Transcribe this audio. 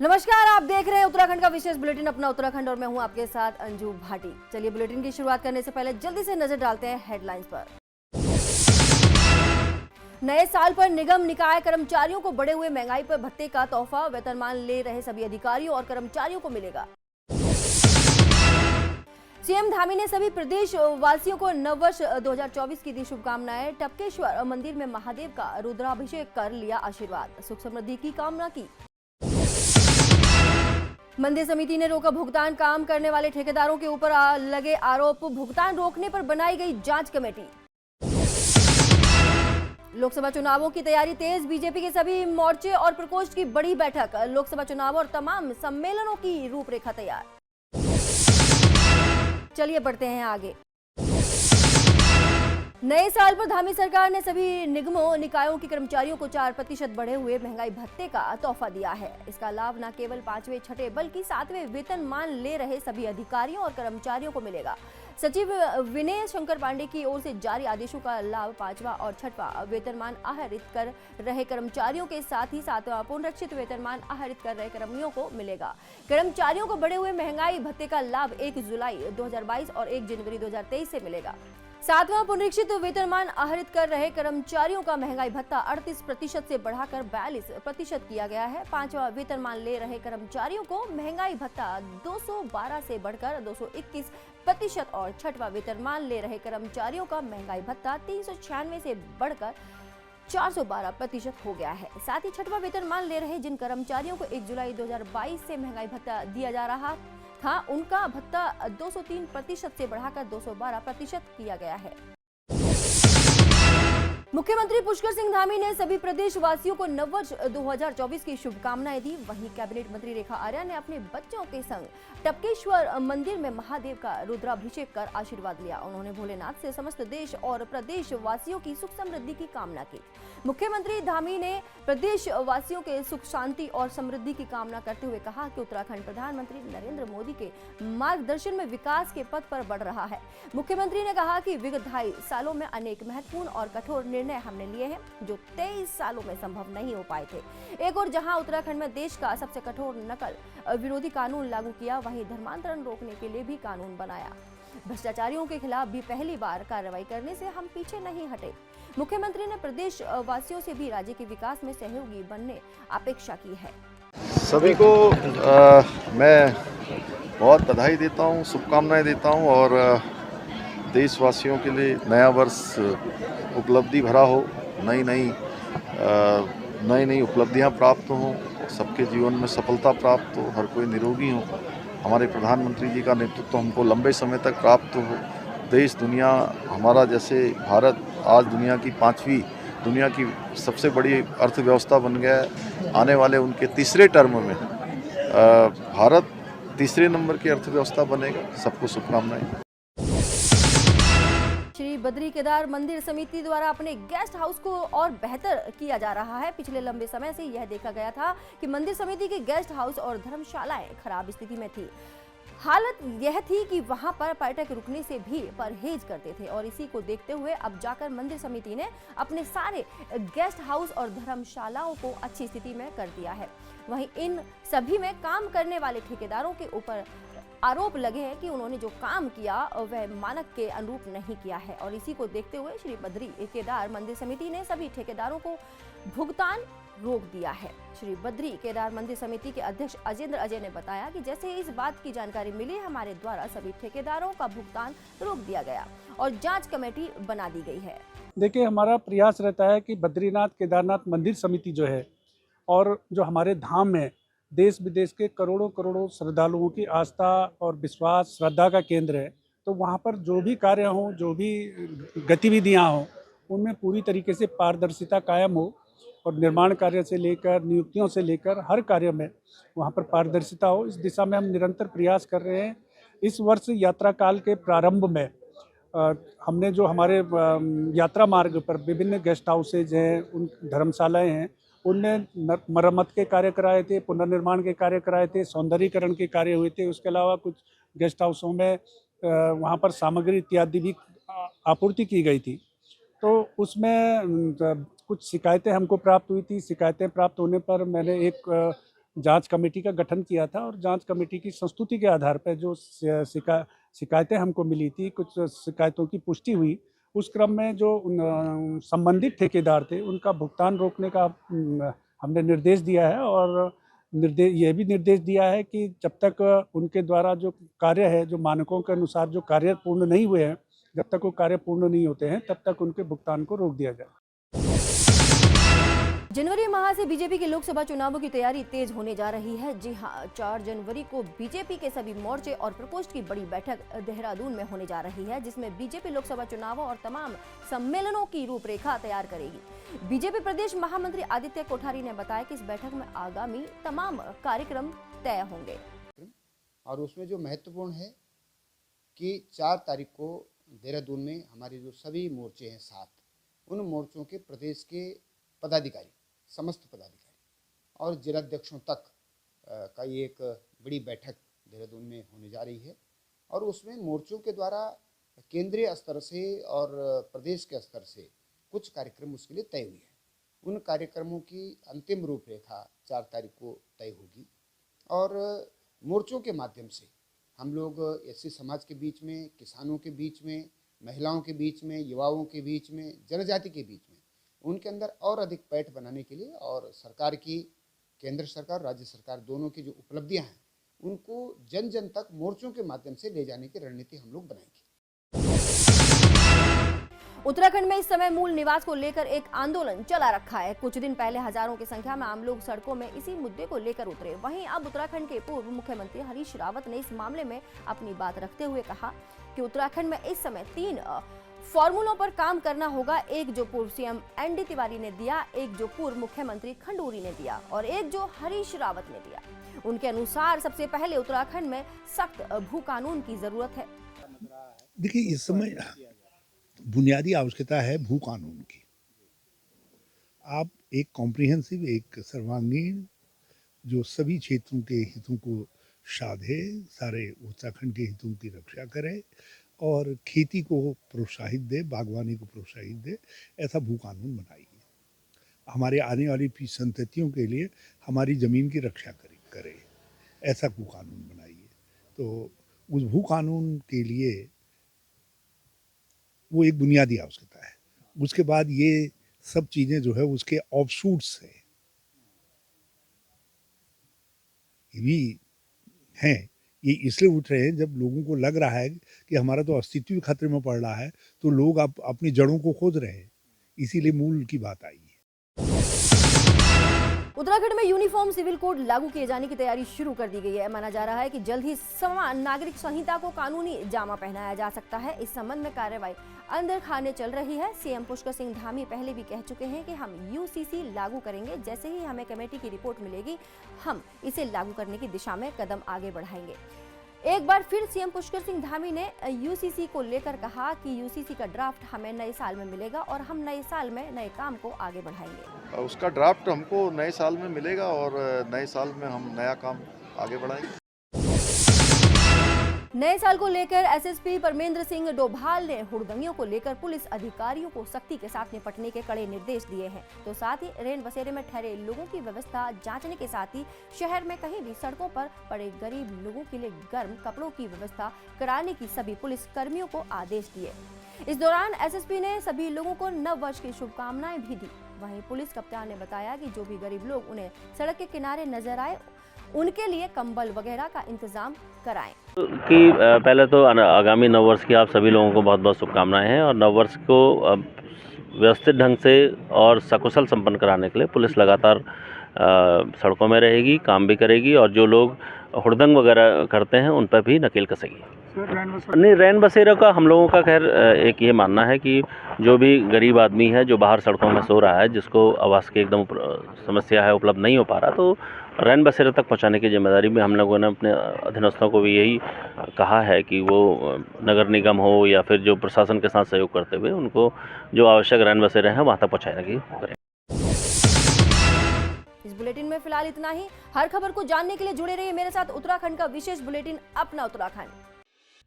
नमस्कार, आप देख रहे हैं उत्तराखंड का विशेष बुलेटिन अपना उत्तराखंड और मैं हूं आपके साथ अंजू भाटी। चलिए बुलेटिन की शुरुआत करने से पहले जल्दी से नजर डालते हैं हेडलाइंस पर। नए साल पर निगम निकाय कर्मचारियों को बढ़े हुए महंगाई पर भत्ते का तोहफा, वेतनमान ले रहे सभी अधिकारियों और कर्मचारियों को मिलेगा। सीएम धामी ने सभी प्रदेश वासियों को नववर्ष 2024 की दी शुभकामनाएं। टपकेश्वर मंदिर में महादेव का रुद्राभिषेक कर लिया आशीर्वाद, सुख समृद्धि की कामना की। मंदिर समिति ने रोका भुगतान, काम करने वाले ठेकेदारों के ऊपर लगे आरोप, भुगतान रोकने पर बनाई गई जांच कमेटी। लोकसभा चुनावों की तैयारी तेज, बीजेपी के सभी मोर्चे और प्रकोष्ठ की बड़ी बैठक, लोकसभा चुनाव और तमाम सम्मेलनों की रूपरेखा तैयार। चलिए बढ़ते हैं आगे। नए साल पर धामी सरकार ने सभी निगमों निकायों के कर्मचारियों को 4% बढ़े हुए महंगाई भत्ते का तोहफा दिया है। इसका लाभ न केवल 5वें, 6ठे बल्कि 7वें वेतनमान ले रहे सभी अधिकारियों और कर्मचारियों को मिलेगा। सचिव विनय शंकर पांडे की ओर से जारी आदेशों का लाभ 5वां और 6वां वेतनमान आहरित कर रहे कर्मचारियों के साथ ही 7वां पुनरीक्षित वेतनमान आहरित कर रहे कर्मियों को मिलेगा। कर्मचारियों को बढ़े हुए महंगाई भत्ते का लाभ 1 जुलाई 2022 और 1 जनवरी 2023 से मिलेगा। 7वां पुनरीक्षित वेतनमान आहरित कर रहे कर्मचारियों का महंगाई भत्ता 38% से बढ़ाकर 42% किया गया है। 5वां वेतनमान ले रहे कर्मचारियों को महंगाई भत्ता 212 से बढ़कर 221% और 6वां वेतनमान ले रहे कर्मचारियों का महंगाई भत्ता 396 से बढ़कर 412% हो गया है। साथ ही 6वां वेतनमान ले रहे जिन कर्मचारियों को 1 जुलाई 2022 से महंगाई भत्ता दिया जा रहा था, उनका भत्ता 203% से बढ़ाकर 212% किया गया है। मुख्यमंत्री पुष्कर सिंह धामी ने सभी प्रदेश वासियों को नववर्ष 2024 की शुभकामनाएं दी। वहीं कैबिनेट मंत्री रेखा आर्या ने अपने बच्चों के संग टपकेश्वर मंदिर में महादेव का रुद्राभिषेक कर आशीर्वाद लिया। उन्होंने भोलेनाथ से समस्त देश और प्रदेश वासियों की सुख समृद्धि की कामना की। मुख्यमंत्री धामी ने प्रदेश वासियों के सुख शांति और समृद्धि की कामना करते हुए कहा कि उत्तराखंड प्रधानमंत्री नरेंद्र मोदी के मार्गदर्शन में विकास के पथ पर बढ़ रहा है। मुख्यमंत्री ने कहा कि विगत 2.5 सालों में अनेक महत्वपूर्ण और कठोर निर्णय हमने लिए हैं जो 23 सालों में संभव नहीं हो पाए थे। एक और जहां उत्तराखंड में देश का सबसे कठोर नकल विरोधी कानून लागू किया, वहीं धर्मांतरण रोकने के लिए भी कानून बनाया। भ्रष्टाचारियों के खिलाफ भी पहली बार कार्रवाई करने से हम पीछे नहीं हटे। मुख्यमंत्री ने प्रदेश वासियों से भी राज्य के विकास में सहयोगी बनने अपेक्षा की है। सभी को मैं बहुत बधाई देता हूँ, शुभकामनाएं देता हूँ और देशवासियों के लिए नया वर्ष उपलब्धि भरा हो, नई नई उपलब्धियां प्राप्त हों, सबके जीवन में सफलता प्राप्त हो, हर कोई निरोगी हो। हमारे प्रधानमंत्री जी का नेतृत्व हमको लंबे समय तक प्राप्त हो। देश दुनिया हमारा, जैसे भारत आज दुनिया की सबसे बड़ी अर्थव्यवस्था बन गया है। आने वाले उनके तीसरे टर्म में भारत तीसरे नंबर की अर्थव्यवस्था बनेगा। सबको शुभकामनाएं। श्री बद्री केदार मंदिर समिति द्वारा अपने गेस्ट हाउस को और बेहतर किया जा रहा है। पिछले लंबे समय से यह देखा गया था कि मंदिर समिति के गेस्ट हाउस और धर्मशालाएं खराब स्थिति में थी। हालत यह थी कि वहां पर पर्यटक रुकने से भी परहेज करते थे और इसी को देखते हुए अब जाकर मंदिर समिति ने अपने सारे गेस्ट हाउस और धर्मशालाओं को अच्छी स्थिति में कर दिया है। वहीं इन सभी में काम करने वाले ठेकेदारों के ऊपर आरोप लगे हैं कि उन्होंने जो काम किया वह मानक के अनुरूप नहीं किया है और इसी को देखते हुए श्री बद्री केदार मंदिर समिति ने सभी ठेकेदारों को भुगतान रोक दिया है। श्री बद्री केदार मंदिर समिति के अध्यक्ष अजेंद्र अजय ने बताया कि जैसे इस बात की जानकारी मिली, हमारे द्वारा सभी ठेकेदारों का भुगतान रोक दिया गया और जांच कमेटी बना दी गई है। देखिए, हमारा प्रयास रहता है कि बद्रीनाथ केदारनाथ मंदिर समिति जो है और जो हमारे धाम में देश विदेश के करोड़ों करोड़ों श्रद्धालुओं की आस्था और विश्वास श्रद्धा का केंद्र है, तो वहाँ पर जो भी कार्य हों, जो भी गतिविधियाँ हों, उनमें पूरी तरीके से पारदर्शिता कायम हो और निर्माण कार्य से लेकर नियुक्तियों से लेकर हर कार्य में वहाँ पर पारदर्शिता हो। इस दिशा में हम निरंतर प्रयास कर रहे हैं। इस वर्ष यात्रा काल के प्रारंभ में हमने जो हमारे यात्रा मार्ग पर विभिन्न गेस्ट हाउसेज हैं, उन धर्मशालाएँ हैं, उनमें मरम्मत के कार्य कराए थे, पुनर्निर्माण के कार्य कराए थे, सौंदर्यीकरण के कार्य हुए थे। उसके अलावा कुछ गेस्ट हाउसों में वहाँ पर सामग्री इत्यादि भी आपूर्ति की गई थी। तो उसमें कुछ शिकायतें हमको प्राप्त हुई थी। शिकायतें प्राप्त होने पर मैंने एक जांच कमेटी का गठन किया था और जांच कमेटी की संस्तुति के आधार पर जो शिकायतें हमको मिली थी, कुछ शिकायतों की पुष्टि हुई, उस क्रम में जो संबंधित ठेकेदार थे उनका भुगतान रोकने का हमने निर्देश दिया है और यह भी निर्देश दिया है कि जब तक उनके द्वारा जो कार्य है, जो मानकों के अनुसार जो कार्य पूर्ण नहीं हुए हैं, जब तक वो कार्य पूर्ण नहीं होते हैं तब तक उनके भुगतान को रोक दिया जाए। जनवरी माह से बीजेपी के लोकसभा चुनावों की तैयारी तेज होने जा रही है। जी हां, 4 जनवरी को बीजेपी के सभी मोर्चे और प्रकोष्ठ की बड़ी बैठक देहरादून में होने जा रही है, जिसमें बीजेपी लोकसभा चुनावों और तमाम सम्मेलनों की रूपरेखा तैयार करेगी। बीजेपी प्रदेश महामंत्री आदित्य कोठारी ने बताया कि इस बैठक में आगामी तमाम कार्यक्रम तय होंगे और उसमें जो महत्वपूर्ण है कि 4 तारीख को देहरादून में हमारे जो सभी मोर्चे हैं 7, उन मोर्चों के प्रदेश के पदाधिकारी, समस्त पदाधिकारी और जिलाध्यक्षों तक का ये एक बड़ी बैठक देहरादून में होने जा रही है और उसमें मोर्चों के द्वारा केंद्रीय स्तर से और प्रदेश के स्तर से कुछ कार्यक्रम उसके लिए तय हुए हैं। उन कार्यक्रमों की अंतिम रूपरेखा 4 तारीख को तय होगी और मोर्चों के माध्यम से हम लोग एससी समाज के बीच में, किसानों के बीच में, महिलाओं के बीच में, युवाओं के बीच में, जनजाति के बीच में उनके अंदर और अधिक पैठ बनाने के लिए और सरकार की, केंद्र सरकार, राज्य सरकार दोनों की जो उपलब्धियां हैं उनको जन जन तक मोर्चों के माध्यम से ले जाने की रणनीति हम लोग बनाएंगे। उत्तराखंड में इस समय मूल निवास को लेकर एक आंदोलन चला रखा है। कुछ दिन पहले हजारों की संख्या में आम लोग सड़कों में इसी मुद्दे को लेकर उतरे। वहीं अब उत्तराखंड के पूर्व मुख्यमंत्री हरीश रावत ने इस मामले में अपनी बात रखते हुए कहा कि उत्तराखंड में इस समय 3 फॉर्मूलों पर काम करना होगा। एक जो पूर्व सीएम एनडी तिवारी ने दिया, एक जो पूर्व मुख्यमंत्री खंडूरी ने दिया और एक जो हरीश रावत ने दिया। उनके अनुसार सबसे पहले उत्तराखंड में सख्त भू कानून की जरूरत है। देखिए, इस समय बुनियादी आवश्यकता है भू कानून की। आप एक कॉम्प्रिहेंसिव, एक सर्वांगीण जो सभी क्षेत्रों के हितों को साधे, सारे उत्तराखंड के हितों की रक्षा करे और खेती को प्रोत्साहित दे, बागवानी को प्रोत्साहित दे, ऐसा भू कानून बनाइए। हमारे आने वाली संततियों के लिए हमारी ज़मीन की रक्षा करे, ऐसा भू कानून बनाइए। तो उस भू कानून के लिए वो एक बुनियादी आवश्यकता है। उसके बाद ये सब चीज़ें जो है उसके ऑफशूट्स है, ये भी हैं। ये इसलिए उठ रहे हैं जब लोगों को लग रहा है कि हमारा तो अस्तित्व खतरे में पड़ रहा है, तो लोग अब अपनी जड़ों को खोज रहे हैं, इसीलिए मूल की बात आई है। उत्तराखंड में यूनिफॉर्म सिविल कोड लागू किए जाने की तैयारी शुरू कर दी गई है। माना जा रहा है कि जल्द ही समान नागरिक संहिता को कानूनी जामा पहनाया जा सकता है। इस संबंध में कार्रवाई अंदर खाने चल रही है। सीएम पुष्कर सिंह धामी पहले भी कह चुके हैं कि हम यूसीसी लागू करेंगे। जैसे ही हमें कमेटी की रिपोर्ट मिलेगी, हम इसे लागू करने की दिशा में कदम आगे बढ़ाएंगे। एक बार फिर सीएम पुष्कर सिंह धामी ने यूसीसी को लेकर कहा कि यूसीसी का ड्राफ्ट हमें नए साल में मिलेगा और हम नए साल में नए काम को आगे बढ़ाएंगे। उसका ड्राफ्ट हमको नए साल में मिलेगा और नए साल में हम नया काम आगे बढ़ाएंगे। नए साल को लेकर एसएसपी परमेंद्र सिंह डोभाल ने हुड़दंगियों को लेकर पुलिस अधिकारियों को सख्ती के साथ निपटने के कड़े निर्देश दिए हैं। तो साथ ही रेन बसेरे में ठहरे लोगों की व्यवस्था जांचने के साथ ही शहर में कहीं भी सड़कों पर पड़े गरीब लोगों के लिए गर्म कपड़ों की व्यवस्था कराने की सभी पुलिस कर्मियों को आदेश दिए। इस दौरान एसएसपी ने सभी लोगों को नव वर्ष की शुभकामनाएं भी दी। वहीं पुलिस कप्तान ने बताया कि जो भी गरीब लोग उन्हें सड़क के किनारे नजर आए, उनके लिए कंबल वगैरह का इंतजाम कराएं। कि पहले तो आगामी नववर्ष की आप सभी लोगों को बहुत बहुत शुभकामनाएं हैं और नववर्ष को व्यवस्थित ढंग से और सकुशल संपन्न कराने के लिए पुलिस लगातार सड़कों में रहेगी, काम भी करेगी और जो लोग हुड़दंग वगैरह करते हैं उन पर भी नकेल कसेगी। नहीं, रैन बसेरा का हम लोगों का खैर एक ये मानना है कि जो भी गरीब आदमी है जो बाहर सड़कों में सो रहा है, जिसको आवास की एकदम समस्या है, उपलब्ध नहीं हो पा रहा, तो रैन बसेरा तक पहुंचाने की जिम्मेदारी भी हम लोगों ने अपने अधीनस्थों को भी यही कहा है कि वो नगर निगम हो या फिर जो प्रशासन के साथ सहयोग करते हुए उनको जो आवश्यक रैन बसेरे हैं वहाँ तक पहुँचाने की करें। इस बुलेटिन में फिलहाल इतना ही। हर खबर को जानने के लिए जुड़े रहिए मेरे साथ। उत्तराखंड का विशेष बुलेटिन अपना उत्तराखंड।